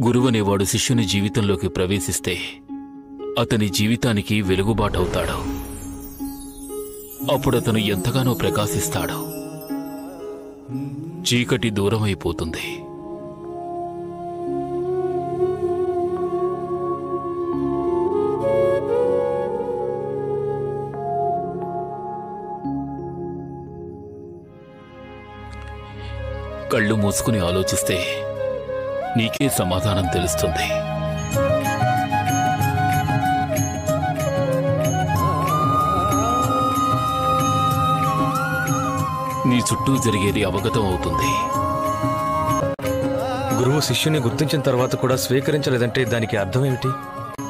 గురువనేవాడు శిష్యుని జీవితంలోకి ప్రవేశిస్తే అతని జీవితానికి వెలుగుబాటవుతాడు. అప్పుడతను ఎంతగానో ప్రకాశిస్తాడు. చీకటి దూరమైపోతుంది. కళ్ళు మూసుకుని ఆలోచిస్తే నీకే సమాధానం తెలుస్తుంది. నీ చుట్టూ జరిగేది అవగతం అవుతుంది. గురువు శిష్యుని గుర్తించిన తర్వాత కూడా స్వీకరించలేదంటే దానికి అర్థం ఏమిటి?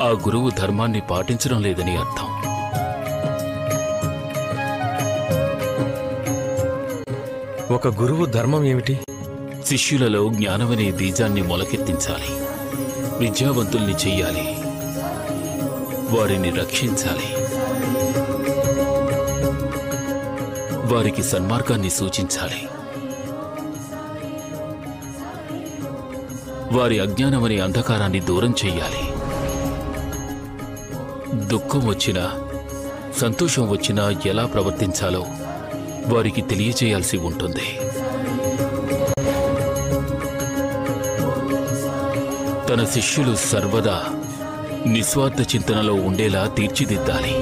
ఆ గురువు ధర్మాన్ని పాటించడం లేదని అర్థం. ఒక గురువు ధర్మం ఏమిటి? శిష్యులలో జ్ఞానమనే బీజాన్ని మొలకెత్తించాలి. విద్యావంతుల్ని చెయ్యాలి. వారిని రక్షించాలి. వారికి సన్మార్గాన్ని సూచించాలి. వారి అజ్ఞానమనే అంధకారాన్ని దూరం చెయ్యాలి. దుఃఖం వచ్చినా సంతోషం వచ్చినా ఎలా ప్రవర్తించాలో వారికి తెలియచేయాల్సి ఉంటుంది. తన శిష్యులు సర్వదా నిస్వార్థ చింతనలో ఉండేలా తీర్చిదిద్దాలి.